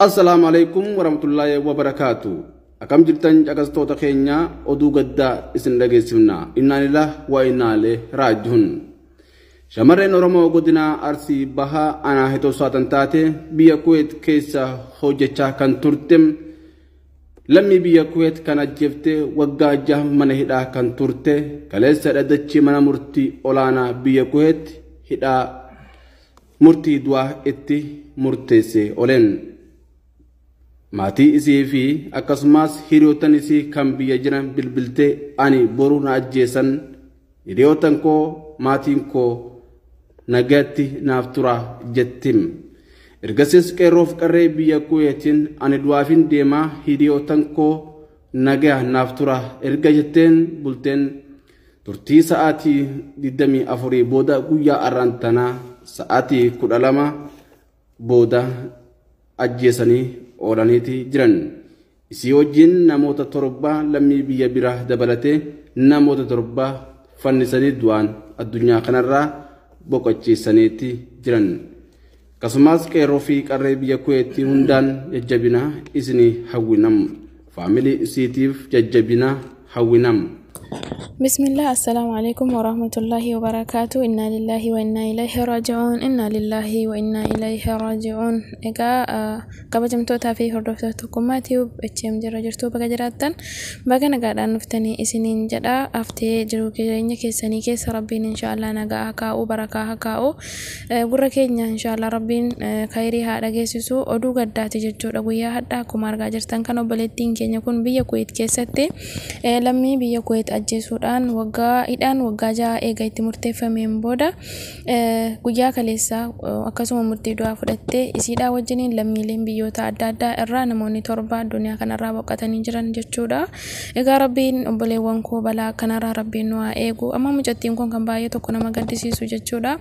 Assalamualaikum warahmatullahi wabarakatuh. Akam jirtan caqastoota keenya oduu gaddaa isin dhageessifna. Inna lillahi wa inna ilaihi raaji'uun. Shamarreen Oromoo godina Arsii Bahaa Aanaa Hitoo Saatan taate biyya Kuwait keessa hojjechaa kan turte lammii biyya Kuwait kan ajjeefte waggaa 6 mana hidhaa kan turte kaleessa dhaddachi mana murtii olaanaa biyya Kuwait hidhaa murtii du'aa itti murteesse olen. Maatii isii fi akkasumas hiriyootan isii kan biyya jiran bilbiltee ani boru na ajjeesan hiriyootan koo maatiin koo nagaatti naaf tura jettim. Ergasiis qeerroof qarree biyya Kuwaitiin ani du'aafin deemaa hiriyootan koo nagaa naaf tura erga jetteen bulteen turtii sa'aatii 24 booda guyyaa arraantanaa sa'aatii 12 booda ajjeesanii oolaniiti jiran. Isii wajjin namoota 7 lammii biyya biraa dabalatee namoota 7 fannisanii du'aan addunyaa kanarraa boqochiisaniiti jiran. Akkasumas qeerroo fi qarree biyya Kuwaitii hundaan jajjabina isinii hawwinam. Faamilii isiitiif jajjabina hawwinam. بسم الله السلام عليكم ورحمة الله وبركاته إنا لله وإنا إليه راجعون إنا لله وإنا إليه راجعون إيجا كبجمتوتا في هردفتكم ماتيوب اتشم جرجرتو بجراتن بجنا قاعدة نفتني إسنين جدا أفتي جروك جيني كيسني كيس ربين إن شاء الله نجا هكاو بركة هكاو بركينيا إن شاء الله ربين خيري هذا جيسوسو أدو قدرة تجتور أبويا هذا كمار جرتن كانوا بلدين كينيا كون بيا كويت كيسته لمي بيا كويت ajjeesuudhaan waggaa ja'a eega itti murteeffameen booda guyyaa kaleessa akkasuma murtii du'aa fudhattee isiidhaa wajjiniin lammiileen biyyoota adda addaa irraa namoonni 7 addunyaa kanarraa boqotanii jiran jechuudha. Egaa rabbiin obboleewwan koo balaa kanarraa rabbiin nu haa eegu. Amma mucattiin kun kan baay'ee tokko nama gaddisiisu jechuudha.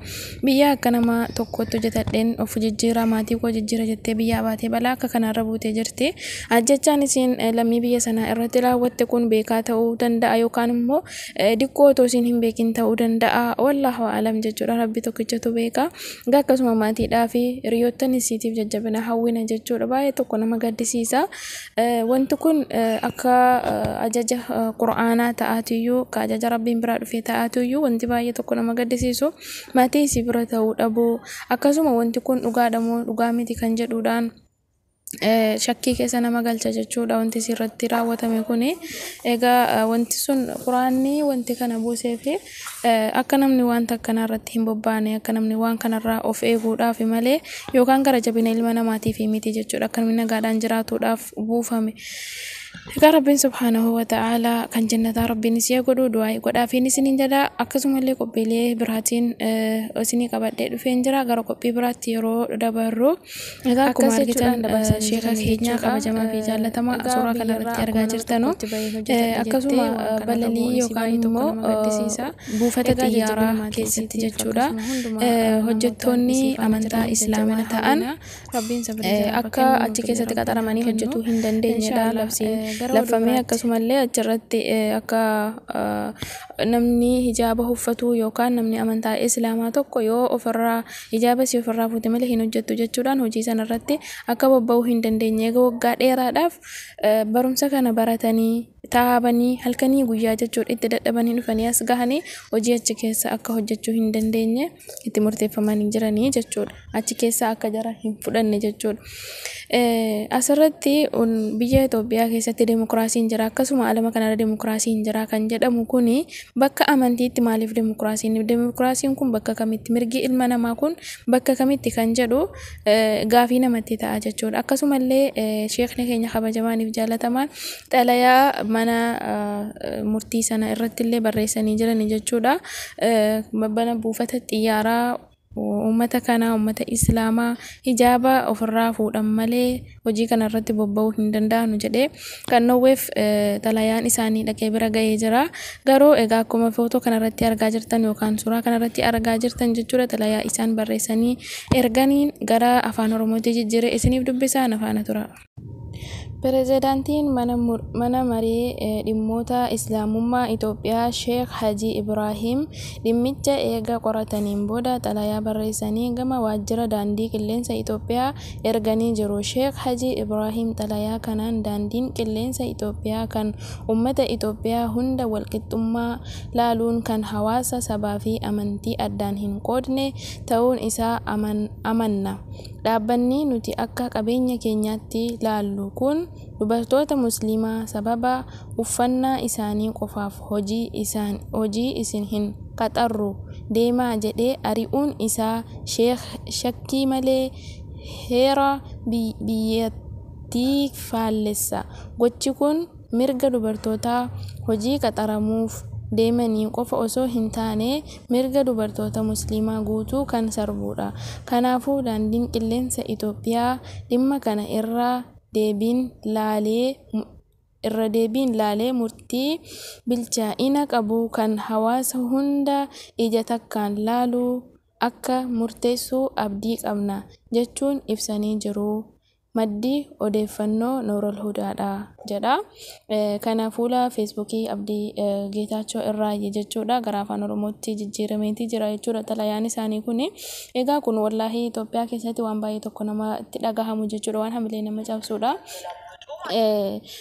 Biyya akka nama tokkotti hojjetadheen of jijjiiraa maatii koo jijjiira jettee biyyaa baatee balaa akka kanarra buutee jirti. Ajjechaan isiin lammii biyya sanaa irratti raawwatte kun beekaa ta'uu danda'a yookaan immoo dikkoo toosiin hin beekin ta'uu danda'a. Wallahu a'lam jechuudha. Rabbi tokkichatu beeka. Akkasuma maatiidhaa fi hiriyoottan isiitiif jajjabina hawwina jechuudha. Baay'ee tokko nama gaddisiisa. Wanti kun akka ajaja Qur'aanaa ta'aatiyyuu ka ajaja Rabbiin biraa dhufee ta'aatiyyuu wanti baay'ee tokko nama gaddisiisu maatii isii bira ta'uu dhabuu akkasuma wanti kun dhugaadhamoo dhugaa miti kan jedhuudhaan shakkii keessa nama galcha jechuudha. Wanti sirratti raawwatame kuni egaa wanti sun Quraanni wanti kana buusee fi akka namni wanta kanarratti hin bobbaane akka namni waan kanarraa of eeguudhaaf malee yookaan gara jabina ilma namaatiif miti jechuudha. Akka namni nagaadhaan jiraatuudhaaf buufame. Egaa Rabbiin subhaanahu wa ta'ala kan jannataa Rabbiin isii godhu du'aa godhaafiin isiniin jedha. Akkasumallee qophiilee biraatiin isinii qabadhee dhufeen jira. Gara qophii biraatti yeroo dabarru egaa akkuma argitan sheeka keenya kabajamaa fi jaallatamaa suuraa kanarratti argaa jirtanu akkasuma balalii yookaan immoo buufata xiyyaaraa keessatti jechuudha. Hojjettoonni amantaa islaamaa ta'an akka achi keessatti qaxaramanii hojjetuu hin dandeenyedha labsiin lafamee akkasumallee achirratti akka namni hijaaba uffatu yookaan namni amantaa islaamaa tokko yoo ofirraa hijaaba si ofirraa fuute malee hin hojjettu jechuudhaan hojii sanarratti akka bobba'uu hin dandeenye. Egaa waggaa dheeraadhaaf barumsa kana baratanii taa'anii halkanii guyyaa jechuudha itti dadhabanii dhufanii as gahanii hojii achi keessa akka hojjechuu hin dandeenye itti murteeffamanii jiranii jechuudha. Achi keessa akka jara hin fudhanne jechuudha. Asirratti biyya Itoophiyaa keessatti demokraasiin jira akkasuma alama kanarra demokraasiin jira kan jedhamu kuni bakka amantiitti maaliif demokraasiin kun bakka kamitti mirgi ilma namaa kun bakka kamitti kan jedhu gaafii namatti ta'a jechuudha. Akkasumallee sheekni keenya kabajamaaniif jaallatamaan xalayaa mana murtii sana irratti illee barreessanii jiran jechuudha. Bana buufata xiyyaaraa ummata kana ummata islaamaa hijaaba ofirraa fuudhan malee hojii kanarratti bobba'uu hin danda'anu jedhee kan nowweef xalayaan isaanii dhaqee bira ga'ee jira. Garuu egaa akkuma footoo kanarratti argaa jirtan yookaan suuraa kanarratti argaa jirtan jechuudha xalayaa isaan barreessanii erganiin gara afaan oromootti jijjiiree isiniif dubbisaan afaana tura. Pireezidaantiin mana marii dhimmoota Islaamummaa Itoophiyaa Sheek Hajii Ibraahim dhimmicha eega qorataniin booda xalayaa barreessanii gama waajjira daandii qilleensa Itoophiyaa erganii jiru. Sheek Hajii Ibraahim xalayaa kanaan daandiin qilleensa Itoophiyaa kan uummata Itoophiyaa hunda walqixxummaa laaluun kan hawaasa sabaa fi amantii addaan hin qoodne ta'uun isaa amanna. Dhaabbanni nuti akka qabeenya keenyaatti laallu kun dubartoota musliimaa sababa uffannaa isaanii qofaaf hojii isin hin qaxarru deemaa jedhee ari'uun isaa shakkii malee heera biyyattii faallessa. Gochi kun mirga dubartootaa hojii qaxaramuuf deemanii qofa osoo hin taane mirga dubartoota musliimaa guutuu kan sarbudha. Kanaafuu daandiin qilleensa Itoophiyaa dhimma kana irra deebiin laalee murtii bilchaa'ina qabu kan hawaasa hunda ija takkaan laalu akka murteessu abdii qabna jechuun ibsanii jiru. Maddi odeeffannoo Noorol Hudaadha jedha. Kana fuula feesbuukii Abdii Geetaachoo irraa jechuudha. Gara afaan Oromootti jijjiirameetii jira jechuudha xalayaan isaanii kuni. Egaa kun wallaahi Itoophiyaa keessatti waan baay'ee tokko namatti dhagahamu jechuudha, waan hamilee nama cabsudha.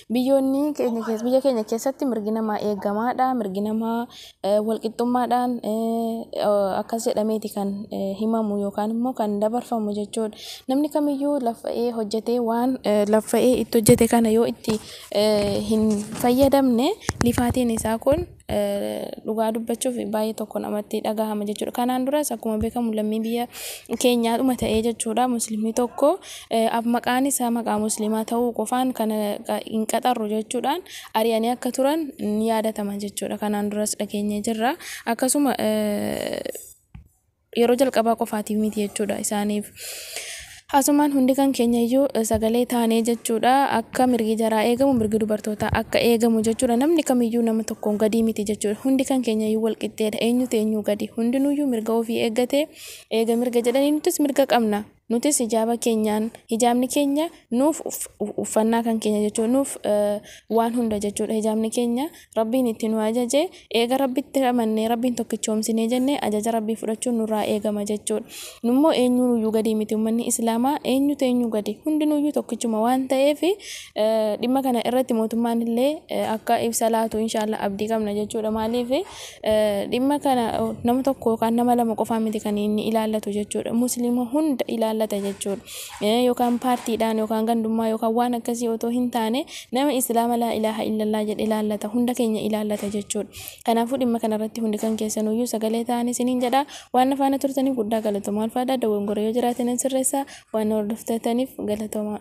Biyya keenya keessatti mirgi namaa eegamaadha. Mirgi namaa walqixxummaadhaan akkas jedhameeti kan himamu yookaan immoo kan dabarfamu jechuudha. Namni kamiyyuu laffa'ee hojjetee waan laffa'ee itti hojjete kana yoo itti hin fayyadamne lifaatiin isaa kun dhugaa dubbachuuf baay'ee tokko namatti dhagahama jechuudha. Kanaan duras akkuma beekamu lammii biyya keenyaadhuma ta'ee jechuudha. Musliimni tokko maqaan isaa maqaa musliimaa ta'uu qofaan kana hin qaxarru jechuudhaan ari'anii akka turan ni yaadatama jechuudha. Kanaan duras dhageenye jirra. Akkasuma yeroo jalqabaa qofaatiif miti jechuudha isaaniif. Asumaan hundi kan keenya iyyuu sagalee taanee jechuudha. Akka mirgi jaraa eegamu mirgi dubartootaa akka eegamu jechuudha. Namni kamiyyuu nama tokkoon gadi miti jechuudha. Hundi kan keenya iyyuu walqixxeedha. Eenyutu eenyuu gadi. Hundinuyyuu mirga ofii eeggate eega mirga jedhanii nutis mirga qabna. Nutis hijaabni keenya nuuf uffannaa kan keenya jechuudha. Nuuf waan hunda jechuudha. Hijaabni keenya Rabbiin itti nu ajaje eega Rabbitti amannee Rabbiin tokkichoomsinee jennee ajaja Rabbii fudhachuun nurraa eegama jechuudha. Nummoo eenyuuyyuu gadi miti. Uummanni Islaamaa eenyutu eenyuu gadi. Hundinuyyuu tokkichuma waan ta'eef dhimma kana irratti mootummaan illee akka ibsa laatu inshallah abdii qabna jechuudha. Maaliif dhimma kana nama tokko yookaan nama lama qofaa miti kan inni ilaallatu jechuudha. Musliima hunda ilaallata jechuudha. Yookaan paartiidhaan yookaan gandummaa yookaan waan akkasii otoo hin taane nama Islaama laa ilaaha illallah jedhe ilaallata. Hunda keenya ilaallata jechuudha. Kanaafuu dhimma kanarratti hundi kan keessanuyyuu sagalee ta'anii isiniin jedha. Waan faana turtaniif guddaa galatooma. Alfaadhaa dawwangora yoo jiraatan sirreessaa waan hordoftataniif galatooma.